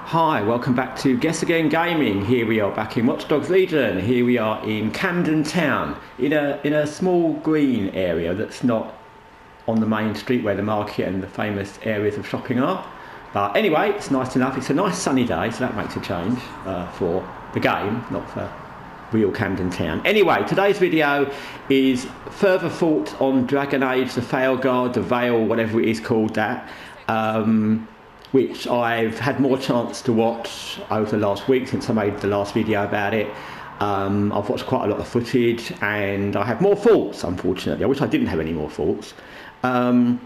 Hi, welcome back to Guessagaingaming. Here we are back in Watch Dogs Legion. Here we are in Camden Town, in a small green area that's not on the main street where the market and the famous areas of shopping are. But anyway, it's nice enough. It's a nice sunny day, so that makes a change for the game, not for real Camden Town. Anyway, today's video is further thoughts on Dragon Age, the Veilguard, the Veil, whatever it is called that. Which I've had more chance to watch over the last week since I made the last video about it. I've watched quite a lot of footage and I have more thoughts, unfortunately. I wish I didn't have any more thoughts. And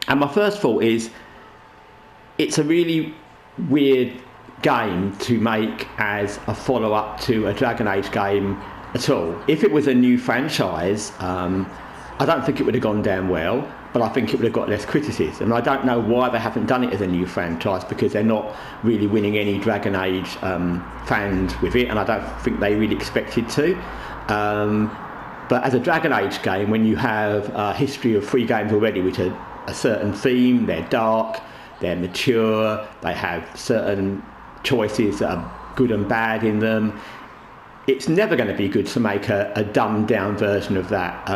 my first thought is, it's a really weird game to make as a follow-up to a Dragon Age game at all. If it was a new franchise, I don't think it would have gone down well, but I think it would have got less criticism. I don't know why they haven't done it as a new franchise, because they're not really winning any Dragon Age fans with it, and I don't think they really expected to. But as a Dragon Age game, when you have a history of 3 games already which are a certain theme, they're dark, they're mature, they have certain choices that are good and bad in them, it's never going to be good to make a dumbed down version of that.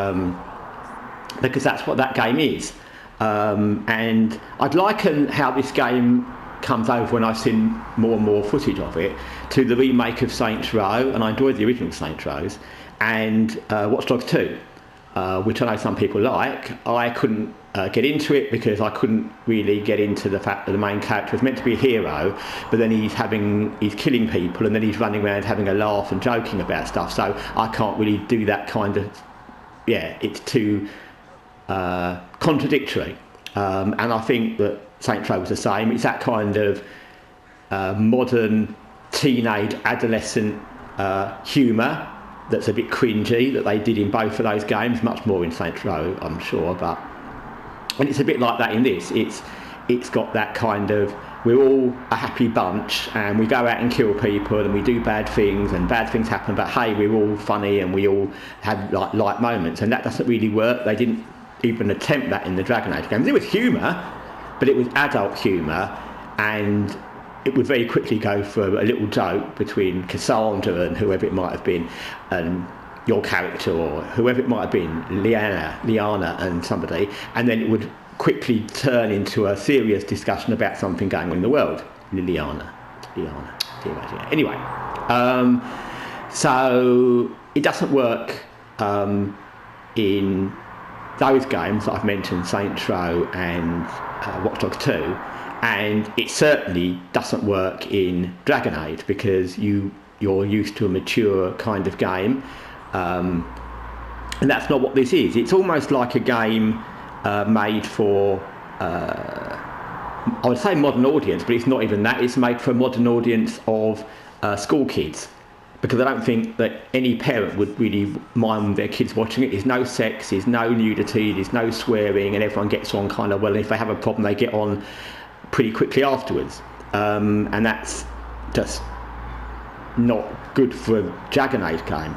Because that's what that game is. And I'd liken how this game comes over when I've seen more and more footage of it to the remake of Saints Row, and I enjoyed the original Saints Rows, and Watch Dogs 2, which I know some people like. I couldn't get into it because I couldn't really get into the fact that the main character is meant to be a hero, but then he's killing people, and then he's running around having a laugh and joking about stuff, so I can't really do that kind of, it's too contradictory, and I think that Saints Row was the same. It's that kind of modern teenage adolescent humour that's a bit cringy that they did in both of those games, much more in Saints Row I'm sure, and it's a bit like that in this. It's got that kind of, we're all a happy bunch and we go out and kill people and we do bad things and bad things happen, but hey, we're all funny and we all have like light moments, and that doesn't really work. They didn't even attempt that in the Dragon Age games. It was humour, but it was adult humour, and it would very quickly go for a little joke between Cassandra and whoever it might have been, and your character, or whoever it might have been, Liana and somebody, and then it would quickly turn into a serious discussion about something going on in the world. Liana. Anyway, so it doesn't work in those games that I've mentioned, Saints Row and Watch Dogs 2, and it certainly doesn't work in Dragon Age because you're used to a mature kind of game, and that's not what this is. It's almost like a game made for, I would say modern audience, but it's not even that. It's made for a modern audience of school kids, because I don't think that any parent would really mind their kids watching it. There's no sex, there's no nudity, there's no swearing, and everyone gets on kind of well. And if they have a problem, they get on pretty quickly afterwards. And that's just not good for a Dragon Age game.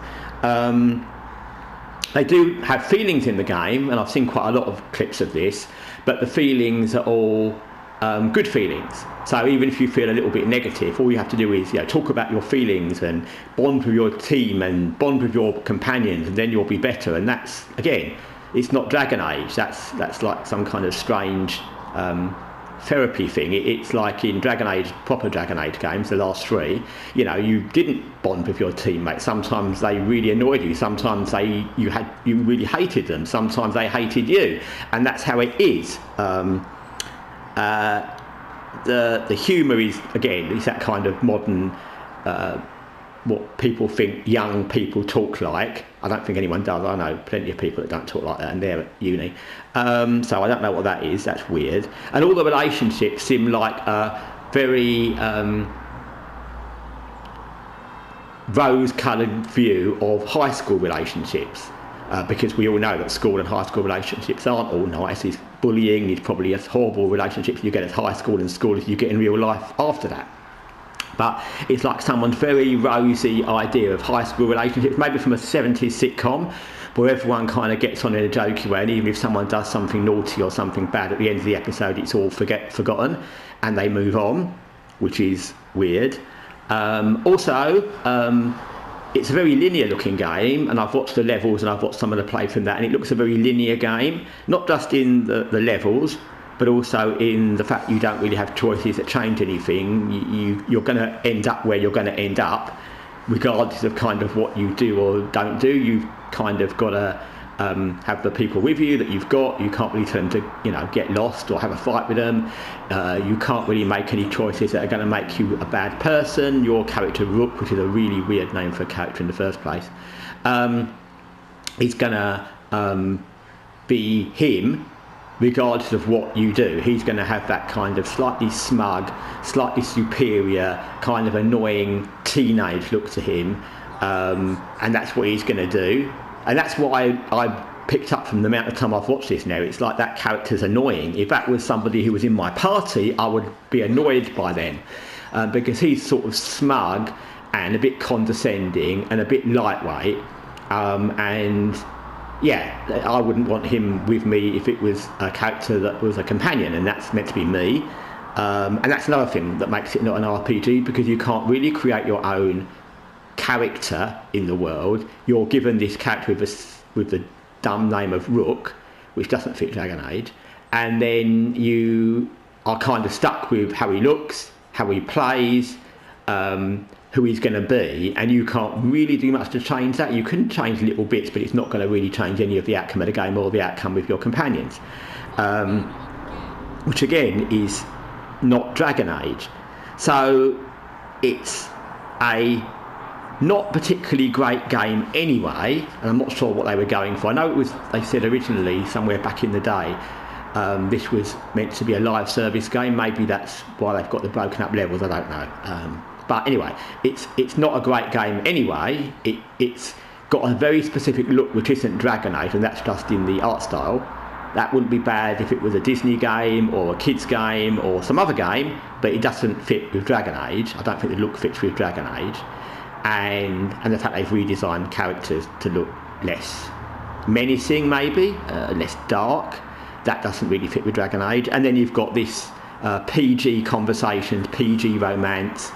They do have feelings in the game, and I've seen quite a lot of clips of this, but the feelings are all good feelings. So even if you feel a little bit negative, all you have to do is talk about your feelings and bond with your team and bond with your companions, and then you'll be better. And that's, again, it's not Dragon Age. That's like some kind of strange therapy thing. It's like in Dragon Age, proper Dragon Age games, the last 3, you didn't bond with your teammates. Sometimes they really annoyed you. Sometimes you really hated them. Sometimes they hated you, and that's how it is. The humour is, again, it's that kind of modern, what people think young people talk like. I don't think anyone does. I know plenty of people that don't talk like that, and they're at uni. So I don't know what that is. That's weird. And all the relationships seem like a very rose-coloured view of high school relationships. Because we all know that school and high school relationships aren't all nice. There's bullying, there's probably as horrible relationships you get at high school and school as you get in real life after that. But it's like someone's very rosy idea of high school relationships, maybe from a 70s sitcom, where everyone kind of gets on in a jokey way, and even if someone does something naughty or something bad at the end of the episode, it's all forgotten and they move on. which is weird. Also, it's a very linear looking game, and I've watched the levels and I've watched some of the play from that, and it looks a very linear game, not just in the levels, but also in the fact you don't really have choices that change anything. You're going to end up where you're going to end up, regardless of kind of what you do or don't do. You've kind of got to have the people with you that you've got. You can't really tell them to, get lost or have a fight with them. You can't really make any choices that are going to make you a bad person. Your character Rook, which is a really weird name for a character in the first place, is going to be him regardless of what you do. He's going to have that kind of slightly smug, slightly superior, kind of annoying teenage look to him, and that's what he's going to do. And that's what I picked up from the amount of time I've watched this now. It's like that character's annoying. If that was somebody who was in my party, I would be annoyed by them, because he's sort of smug and a bit condescending and a bit lightweight, and yeah, I wouldn't want him with me if it was a character that was a companion, and that's meant to be me. And that's another thing that makes it not an RPG, because you can't really create your own character in the world. You're given this character with the dumb name of Rook, which doesn't fit Dragon Age, and then you are kind of stuck with how he looks, how he plays, who he's going to be, and you can't really do much to change that. You can change little bits, but it's not going to really change any of the outcome of the game or the outcome with your companions, which again is not Dragon Age. So it's a not particularly great game anyway, and I'm not sure what they were going for. I know they said originally, somewhere back in the day, this was meant to be a live service game. Maybe that's why they've got the broken up levels, I don't know. But anyway, it's not a great game anyway. It's got a very specific look which isn't Dragon Age, and that's just in the art style. That wouldn't be bad if it was a Disney game or a kids game or some other game, but it doesn't fit with Dragon Age. I don't think the look fits with Dragon Age. And the fact they've redesigned characters to look less menacing, maybe, less dark, that doesn't really fit with Dragon Age. And then you've got this PG conversations, PG romance,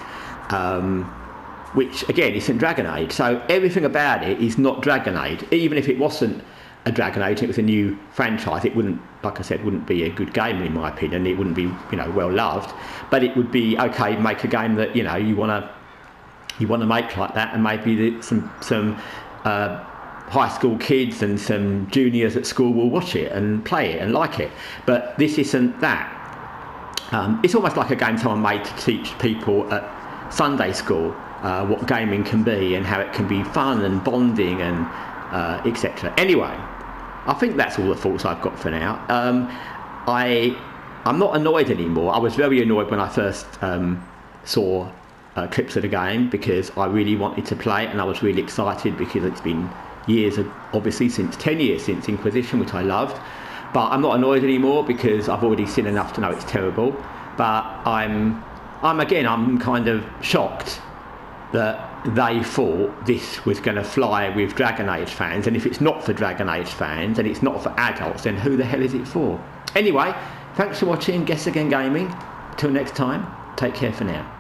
which again isn't Dragon Age. So everything about it is not Dragon Age. Even if it wasn't a Dragon Age, it was a new franchise, it wouldn't, like I said, wouldn't be a good game in my opinion. It wouldn't be, well loved, but it would be okay. Make a game that you want to make like that, and maybe some high school kids and some juniors at school will watch it and play it and like it. But this isn't that. It's almost like a game someone made to teach people at Sunday school what gaming can be and how it can be fun and bonding and etc. Anyway, I think that's all the thoughts I've got for now. I'm not annoyed anymore. I was very annoyed when I first saw clips of the game, because I really wanted to play it and I was really excited, because it's been years, obviously 10 years since Inquisition, which I loved. But I'm not annoyed anymore because I've already seen enough to know it's terrible. But I'm kind of shocked that they thought this was going to fly with Dragon Age fans, and if it's not for Dragon Age fans and it's not for adults, then who the hell is it for? Anyway, thanks for watching Guess Again Gaming. Till next time, take care for now.